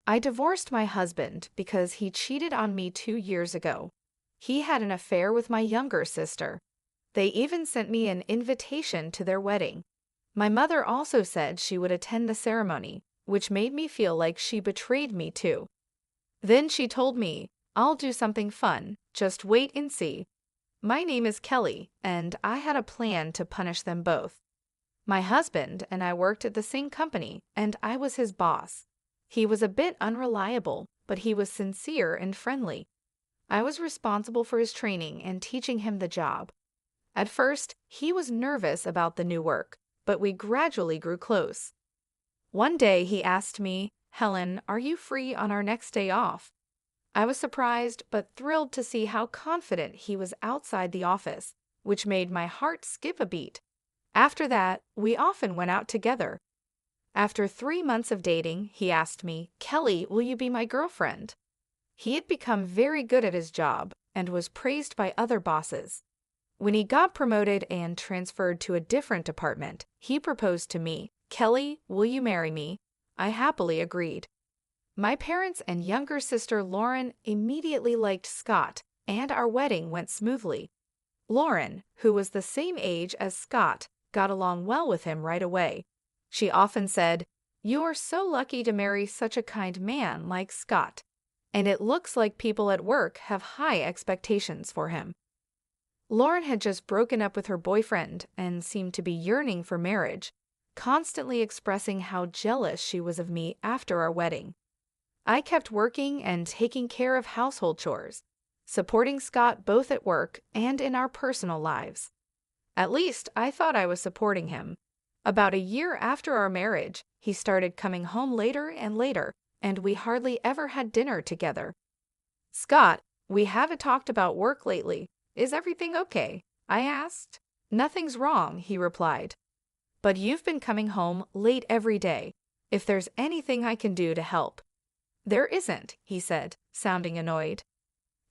I divorced my husband because he cheated on me 2 years ago. He had an affair with my younger sister. They even sent me an invitation to their wedding. My mother also said she would attend the ceremony, which made me feel like she betrayed me too. Then she told me, "I'll do something fun, just wait and see." My name is Kelly, and I had a plan to punish them both. My husband and I worked at the same company, and I was his boss. He was a bit unreliable, but he was sincere and friendly. I was responsible for his training and teaching him the job. At first, he was nervous about the new work, but we gradually grew close. One day he asked me, "Helen, are you free on our next day off?" I was surprised but thrilled to see how confident he was outside the office, which made my heart skip a beat. After that, we often went out together. After 3 months of dating, he asked me, "Kelly, will you be my girlfriend?" He had become very good at his job and was praised by other bosses. When he got promoted and transferred to a different department, he proposed to me, "Kelly, will you marry me?" I happily agreed. My parents and younger sister Lauren immediately liked Scott, and our wedding went smoothly. Lauren, who was the same age as Scott, got along well with him right away. She often said, "You are so lucky to marry such a kind man like Scott." And it looks like people at work have high expectations for him. Lauren had just broken up with her boyfriend and seemed to be yearning for marriage, constantly expressing how jealous she was of me after our wedding. I kept working and taking care of household chores, supporting Scott both at work and in our personal lives. At least I thought I was supporting him. About a year after our marriage, he started coming home later and later, and we hardly ever had dinner together. "Scott, we haven't talked about work lately. Is everything okay?" I asked. "Nothing's wrong," he replied. "But you've been coming home late every day. If there's anything I can do to help." "There isn't," he said, sounding annoyed.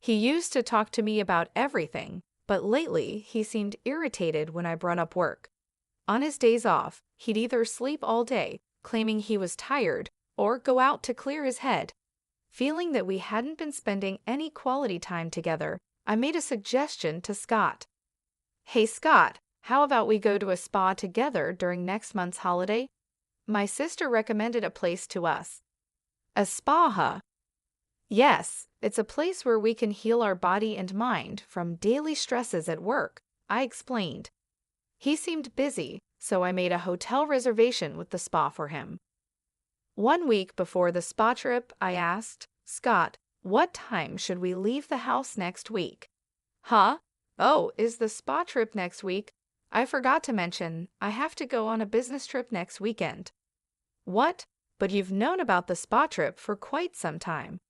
He used to talk to me about everything, but lately he seemed irritated when I brought up work. On his days off, he'd either sleep all day, claiming he was tired, or go out to clear his head. Feeling that we hadn't been spending any quality time together, I made a suggestion to Scott. "Hey Scott, how about we go to a spa together during next month's holiday?" My sister recommended a place to us. "A spa, huh?" "Yes, it's a place where we can heal our body and mind from daily stresses at work," I explained. He seemed busy, so I made a hotel reservation with the spa for him. 1 week before the spa trip, I asked, "Scott, what time should we leave the house next week?" "Huh? Oh, is the spa trip next week? I forgot to mention, I have to go on a business trip next weekend." "What? But you've known about the spa trip for quite some time."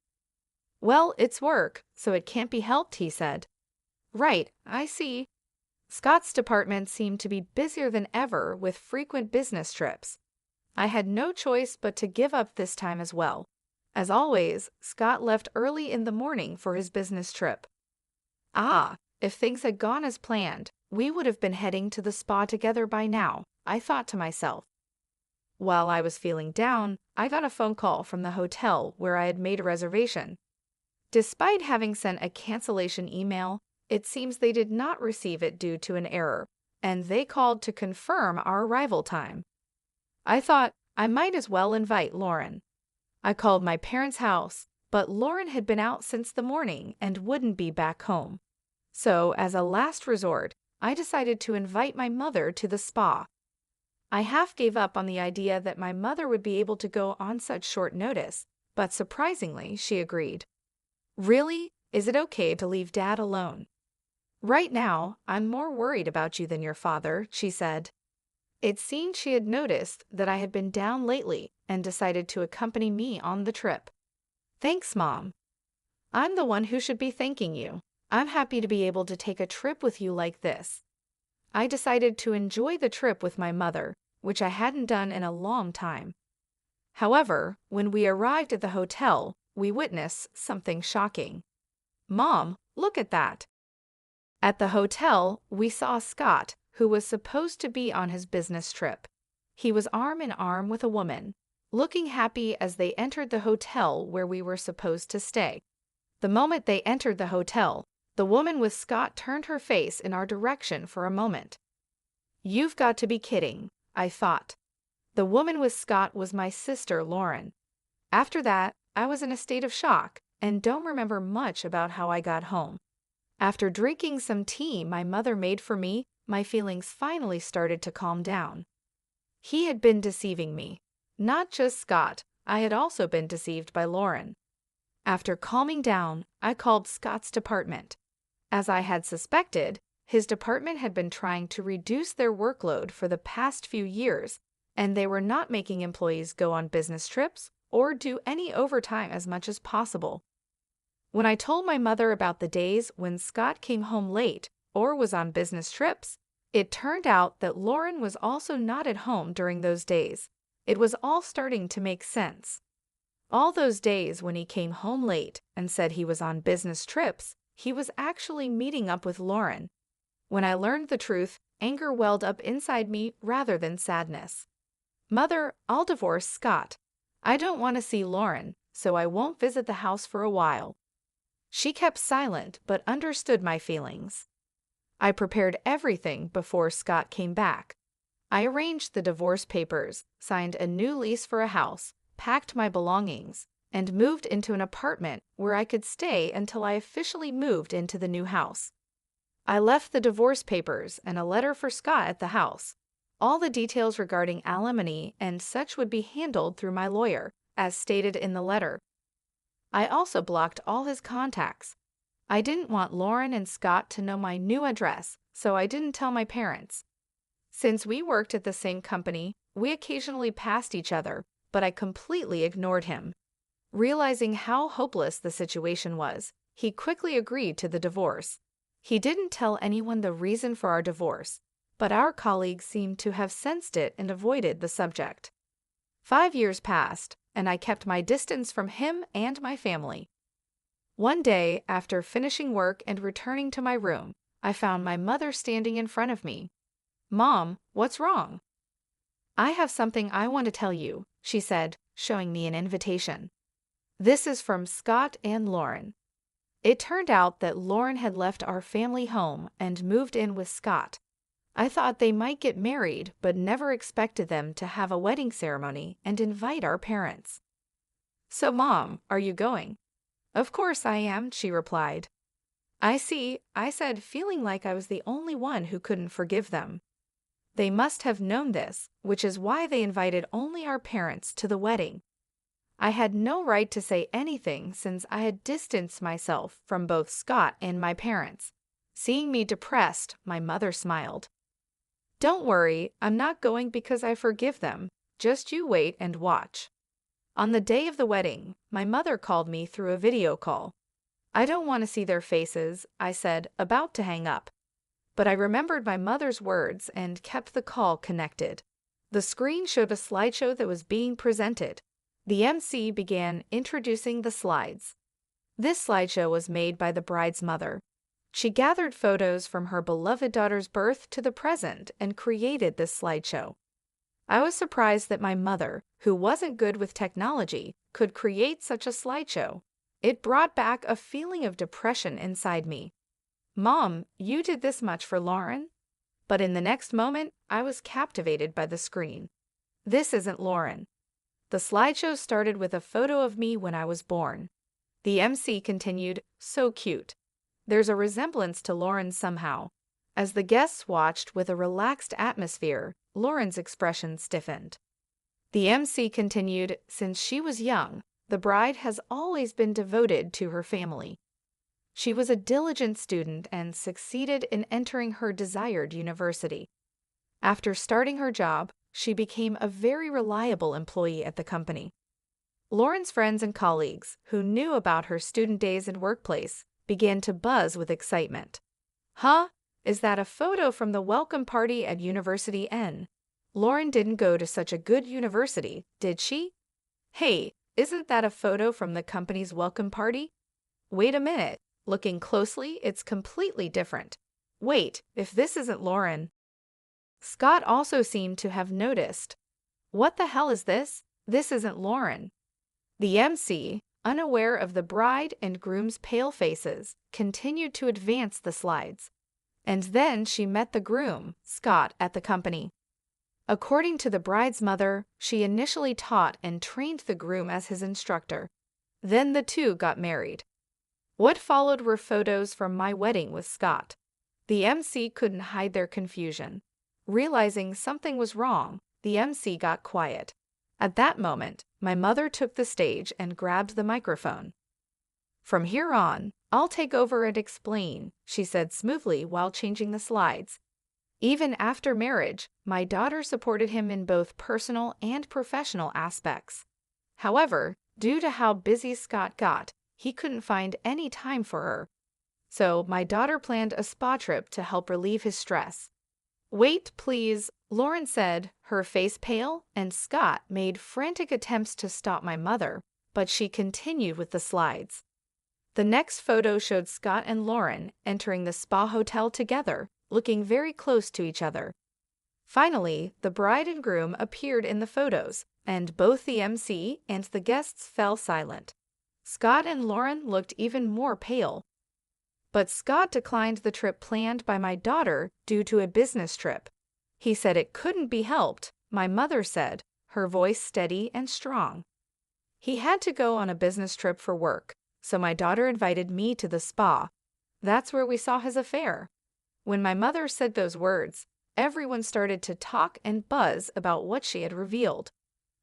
"Well, it's work, so it can't be helped," he said. "Right, I see." Scott's department seemed to be busier than ever with frequent business trips. I had no choice but to give up this time as well. As always, Scott left early in the morning for his business trip. If things had gone as planned, we would have been heading to the spa together by now, I thought to myself. While I was feeling down, I got a phone call from the hotel where I had made a reservation. Despite having sent a cancellation email, it seems they did not receive it due to an error, and they called to confirm our arrival time. I thought I might as well invite Lauren. I called my parents' house, but Lauren had been out since the morning and wouldn't be back home. So, as a last resort, I decided to invite my mother to the spa. I half gave up on the idea that my mother would be able to go on such short notice, but surprisingly, she agreed. "Really? Is it okay to leave Dad alone?" "Right now, I'm more worried about you than your father," she said. It seemed she had noticed that I had been down lately and decided to accompany me on the trip. "Thanks, Mom." "I'm the one who should be thanking you. I'm happy to be able to take a trip with you like this." I decided to enjoy the trip with my mother, which I hadn't done in a long time. However, when we arrived at the hotel, we witnessed something shocking. "Mom, look at that." At the hotel, we saw Scott, who was supposed to be on his business trip. He was arm in arm with a woman. looking happy as they entered the hotel where we were supposed to stay. The moment they entered the hotel, the woman with Scott turned her face in our direction for a moment. "You've got to be kidding," I thought. The woman with Scott was my sister, Lauren. After that, I was in a state of shock and don't remember much about how I got home. After drinking some tea my mother made for me, my feelings finally started to calm down. He had been deceiving me. Not just Scott, I had also been deceived by Lauren. After calming down, I called Scott's department. As I had suspected, his department had been trying to reduce their workload for the past few years, and they were not making employees go on business trips or do any overtime as much as possible. When I told my mother about the days when Scott came home late or was on business trips, it turned out that Lauren was also not at home during those days. It was all starting to make sense. All those days when he came home late and said he was on business trips, he was actually meeting up with Lauren. When I learned the truth, anger welled up inside me rather than sadness. "Mother, I'll divorce Scott. I don't want to see Lauren, so I won't visit the house for a while." She kept silent but understood my feelings. I prepared everything before Scott came back. I arranged the divorce papers, signed a new lease for a house, packed my belongings, and moved into an apartment where I could stay until I officially moved into the new house. I left the divorce papers and a letter for Scott at the house. All the details regarding alimony and such would be handled through my lawyer, as stated in the letter. I also blocked all his contacts. I didn't want Lauren and Scott to know my new address, so I didn't tell my parents. Since we worked at the same company, we occasionally passed each other, but I completely ignored him. Realizing how hopeless the situation was, he quickly agreed to the divorce. He didn't tell anyone the reason for our divorce, but our colleagues seemed to have sensed it and avoided the subject. 5 years passed, and I kept my distance from him and my family. One day, after finishing work and returning to my room, I found my mother standing in front of me. "Mom, what's wrong?" "I have something I want to tell you," she said, showing me an invitation. "This is from Scott and Lauren." It turned out that Lauren had left our family home and moved in with Scott. I thought they might get married, but never expected them to have a wedding ceremony and invite our parents. "So, Mom, are you going?" "Of course I am," she replied. "I see," I said, feeling like I was the only one who couldn't forgive them. They must have known this, which is why they invited only our parents to the wedding. I had no right to say anything since I had distanced myself from both Scott and my parents. Seeing me depressed, my mother smiled. "Don't worry, I'm not going because I forgive them. Just you wait and watch." On the day of the wedding, my mother called me through a video call. "I don't want to see their faces," I said, about to hang up. But I remembered my mother's words and kept the call connected. The screen showed a slideshow that was being presented. The MC began introducing the slides. This slideshow was made by the bride's mother. She gathered photos from her beloved daughter's birth to the present and created this slideshow. I was surprised that my mother, who wasn't good with technology, could create such a slideshow. It brought back a feeling of depression inside me. "Mom, you did this much for Lauren?" But in the next moment, I was captivated by the screen. This isn't Lauren. The slideshow started with a photo of me when I was born. The MC continued, "So cute." There's a resemblance to Lauren somehow. As the guests watched with a relaxed atmosphere, Lauren's expression stiffened. The MC continued, "Since she was young, the bride has always been devoted to her family. She was a diligent student and succeeded in entering her desired university. After starting her job, she became a very reliable employee at the company." Lauren's friends and colleagues, who knew about her student days and workplace, began to buzz with excitement. "Huh? Is that a photo from the welcome party at University N? Lauren didn't go to such a good university, did she? Hey, isn't that a photo from the company's welcome party? Wait a minute. Looking closely, it's completely different. Wait, if this isn't Lauren." Scott also seemed to have noticed. "What the hell is this? this isn't Lauren." The MC, unaware of the bride and groom's pale faces, continued to advance the slides. And then she met the groom, Scott, at the company. According to the bride's mother, she initially taught and trained the groom as his instructor. Then the two got married. What followed were photos from my wedding with Scott. The MC couldn't hide their confusion. Realizing something was wrong, the MC got quiet. At that moment, my mother took the stage and grabbed the microphone. "From here on, I'll take over and explain," she said smoothly while changing the slides. Even after marriage, my daughter supported him in both personal and professional aspects. However, due to how busy Scott got, he couldn't find any time for her. So my daughter planned a spa trip to help relieve his stress. "Wait, please," Lauren said, her face pale, and Scott made frantic attempts to stop my mother, but she continued with the slides. The next photo showed Scott and Lauren entering the spa hotel together, looking very close to each other. Finally, the bride and groom appeared in the photos, and both the MC and the guests fell silent. Scott and Lauren looked even more pale. But Scott declined the trip planned by my daughter due to a business trip. He said it couldn't be helped, my mother said, her voice steady and strong. He had to go on a business trip for work, so my daughter invited me to the spa. That's where we saw his affair. When my mother said those words, everyone started to talk and buzz about what she had revealed.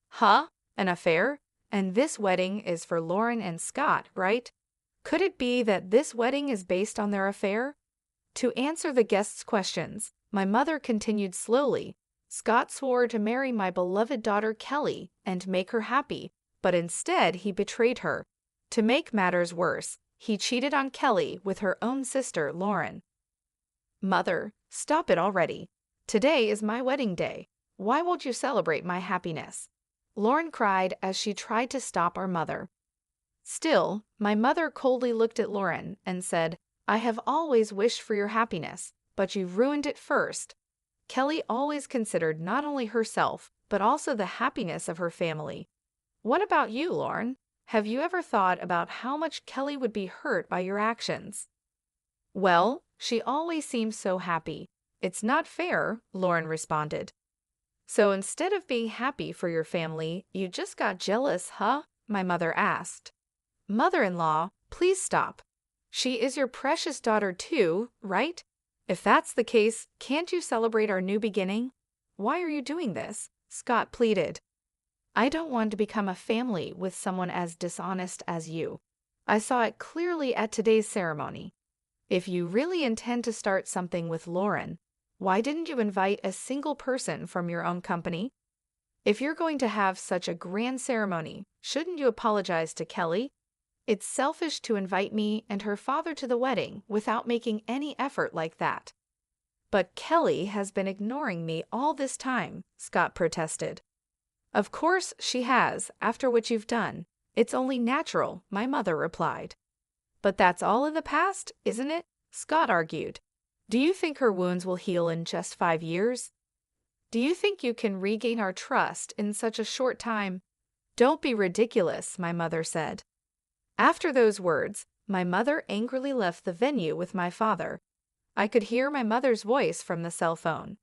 "Huh? An affair? And this wedding is for Lauren and Scott, right? Could it be that this wedding is based on their affair?" To answer the guests' questions, my mother continued slowly. "Scott swore to marry my beloved daughter Kelly and make her happy, but instead he betrayed her. To make matters worse, he cheated on Kelly with her own sister, Lauren." "Mother, stop it already. Today is my wedding day. Why won't you celebrate my happiness?" Lauren cried as she tried to stop our mother. Still, my mother coldly looked at Lauren and said, "I have always wished for your happiness, but you've ruined it first." Kelly always considered not only herself, but also the happiness of her family. What about you, Lauren? Have you ever thought about how much Kelly would be hurt by your actions? "Well, she always seems so happy. It's not fair," Lauren responded. "So instead of being happy for your family, you just got jealous, huh?" my mother asked. "Mother-in-law, please stop. She is your precious daughter too, right? If that's the case, can't you celebrate our new beginning? Why are you doing this?" Scott pleaded. "I don't want to become a family with someone as dishonest as you. I saw it clearly at today's ceremony. If you really intend to start something with Lauren, why didn't you invite a single person from your own company? If you're going to have such a grand ceremony, shouldn't you apologize to Kelly? It's selfish to invite me and her father to the wedding without making any effort like that." "But Kelly has been ignoring me all this time," Scott protested. "Of course she has, after what you've done. It's only natural," my mother replied. "But that's all in the past, isn't it?" Scott argued. "Do you think her wounds will heal in just 5 years? Do you think you can regain our trust in such a short time?" "Don't be ridiculous," my mother said. After those words, my mother angrily left the venue with my father. I could hear my mother's voice from the cell phone.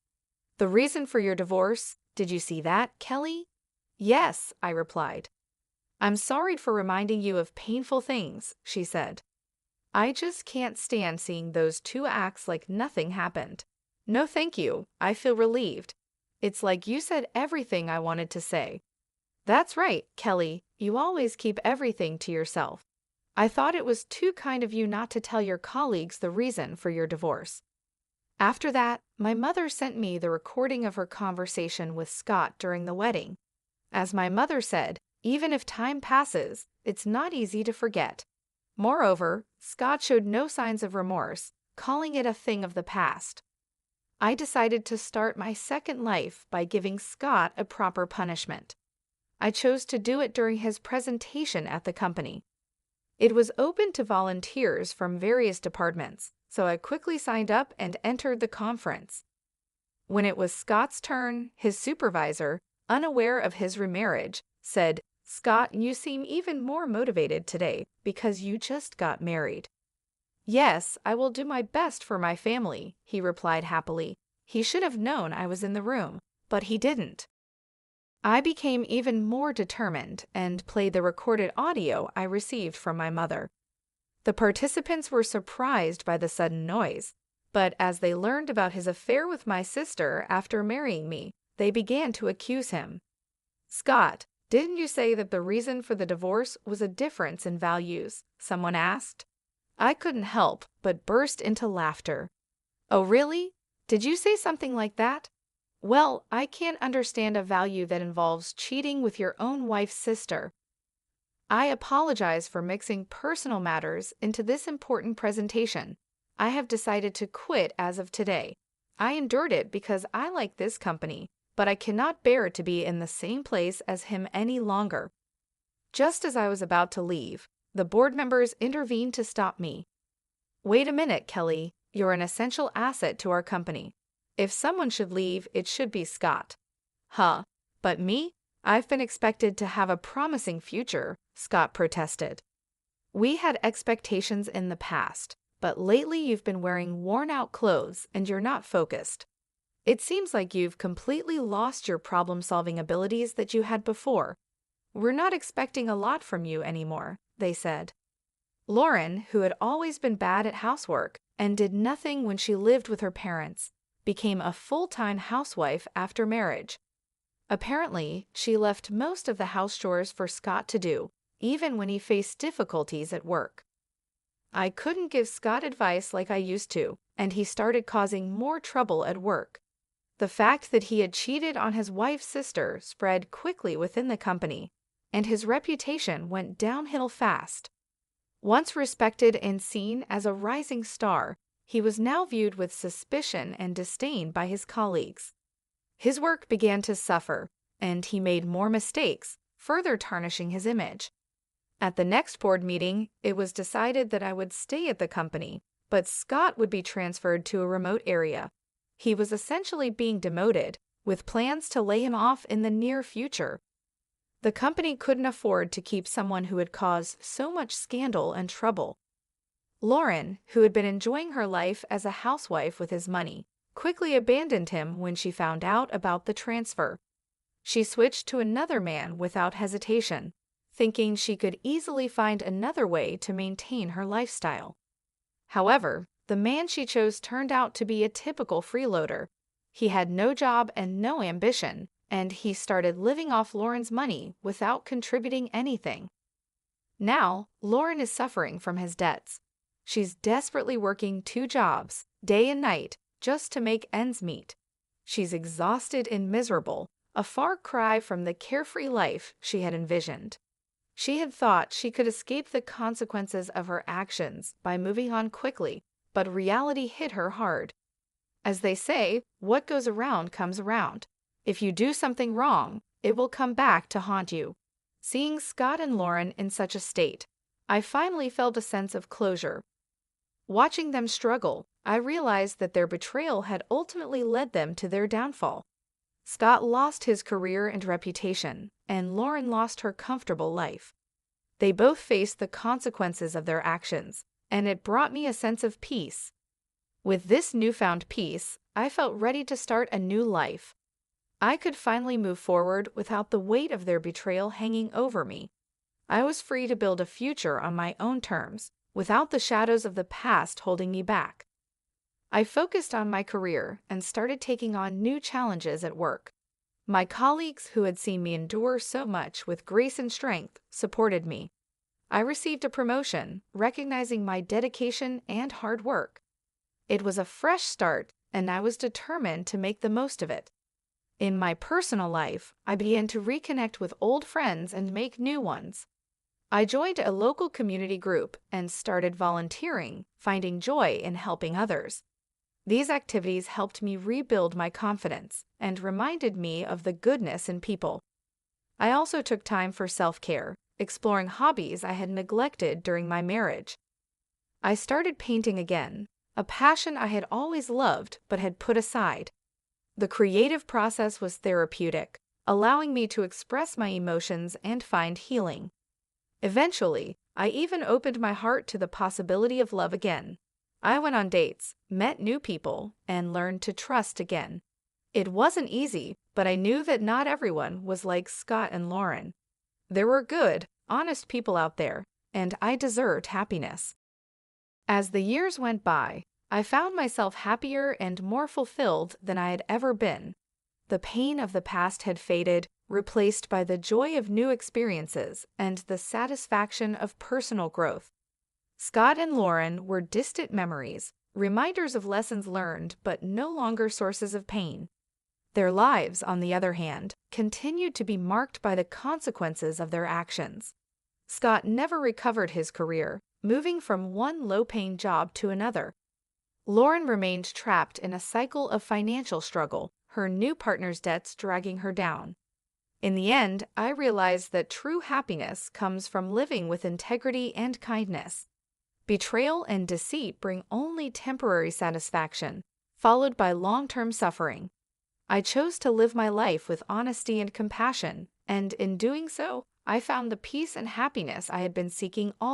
"The reason for your divorce, did you see that, Kelly?" "Yes," I replied. "I'm sorry for reminding you of painful things," she said. "I just can't stand seeing those two acts like nothing happened. No thank you, I feel relieved. It's like you said everything I wanted to say." "That's right, Kelly, you always keep everything to yourself. I thought it was too kind of you not to tell your colleagues the reason for your divorce." After that, my mother sent me the recording of her conversation with Scott during the wedding. As my mother said, even if time passes, it's not easy to forget. Moreover, Scott showed no signs of remorse, calling it a thing of the past. I decided to start my second life by giving Scott a proper punishment. I chose to do it during his presentation at the company. It was open to volunteers from various departments, so I quickly signed up and entered the conference. When it was Scott's turn, his supervisor, unaware of his remarriage, said, "Scott, you seem even more motivated today because you just got married." "Yes, I will do my best for my family," he replied happily. He should have known I was in the room, but he didn't. I became even more determined and played the recorded audio I received from my mother. The participants were surprised by the sudden noise, but as they learned about his affair with my sister after marrying me, they began to accuse him. "Scott, didn't you say that the reason for the divorce was a difference in values?" someone asked. I couldn't help but burst into laughter. "Oh, really? Did you say something like that? Well, I can't understand a value that involves cheating with your own wife's sister. I apologize for mixing personal matters into this important presentation. I have decided to quit as of today. I endured it because I like this company, but I cannot bear to be in the same place as him any longer." Just as I was about to leave, the board members intervened to stop me. "Wait a minute, Kelly. You're an essential asset to our company. If someone should leave, it should be Scott." "Huh, but me? I've been expected to have a promising future," Scott protested. "We had expectations in the past, but lately you've been wearing worn-out clothes and you're not focused. It seems like you've completely lost your problem-solving abilities that you had before. We're not expecting a lot from you anymore," they said. Lauren, who had always been bad at housework and did nothing when she lived with her parents, became a full-time housewife after marriage. Apparently, she left most of the house chores for Scott to do, even when he faced difficulties at work. I couldn't give Scott advice like I used to, and he started causing more trouble at work. The fact that he had cheated on his wife's sister spread quickly within the company, and his reputation went downhill fast. Once respected and seen as a rising star, he was now viewed with suspicion and disdain by his colleagues. His work began to suffer, and he made more mistakes, further tarnishing his image. At the next board meeting, it was decided that I would stay at the company, but Scott would be transferred to a remote area. He was essentially being demoted, with plans to lay him off in the near future. The company couldn't afford to keep someone who had caused so much scandal and trouble. Lauren, who had been enjoying her life as a housewife with his money, quickly abandoned him when she found out about the transfer. She switched to another man without hesitation, thinking she could easily find another way to maintain her lifestyle. However, the man she chose turned out to be a typical freeloader. He had no job and no ambition, and he started living off Lauren's money without contributing anything. Now, Lauren is suffering from his debts. She's desperately working 2 jobs, day and night, just to make ends meet. She's exhausted and miserable, a far cry from the carefree life she had envisioned. She had thought she could escape the consequences of her actions by moving on quickly, but reality hit her hard. As they say, what goes around comes around. If you do something wrong, it will come back to haunt you. Seeing Scott and Lauren in such a state, I finally felt a sense of closure. Watching them struggle, I realized that their betrayal had ultimately led them to their downfall. Scott lost his career and reputation, and Lauren lost her comfortable life. They both faced the consequences of their actions, and it brought me a sense of peace. With this newfound peace, I felt ready to start a new life. I could finally move forward without the weight of their betrayal hanging over me. I was free to build a future on my own terms, without the shadows of the past holding me back. I focused on my career and started taking on new challenges at work. My colleagues, who had seen me endure so much with grace and strength, supported me. I received a promotion, recognizing my dedication and hard work. It was a fresh start, and I was determined to make the most of it. In my personal life, I began to reconnect with old friends and make new ones. I joined a local community group and started volunteering, finding joy in helping others. These activities helped me rebuild my confidence and reminded me of the goodness in people. I also took time for self-care, exploring hobbies I had neglected during my marriage. I started painting again, a passion I had always loved but had put aside. The creative process was therapeutic, allowing me to express my emotions and find healing. Eventually, I even opened my heart to the possibility of love again. I went on dates, met new people, and learned to trust again. It wasn't easy, but I knew that not everyone was like Scott and Lauren. There were good, honest people out there, and I deserved happiness. As the years went by, I found myself happier and more fulfilled than I had ever been. The pain of the past had faded, replaced by the joy of new experiences and the satisfaction of personal growth. Scott and Lauren were distant memories, reminders of lessons learned but no longer sources of pain. Their lives, on the other hand, continued to be marked by the consequences of their actions. Scott never recovered his career, moving from one low-paying job to another. Lauren remained trapped in a cycle of financial struggle, her new partner's debts dragging her down. In the end, I realized that true happiness comes from living with integrity and kindness. Betrayal and deceit bring only temporary satisfaction, followed by long-term suffering. I chose to live my life with honesty and compassion, and in doing so, I found the peace and happiness I had been seeking all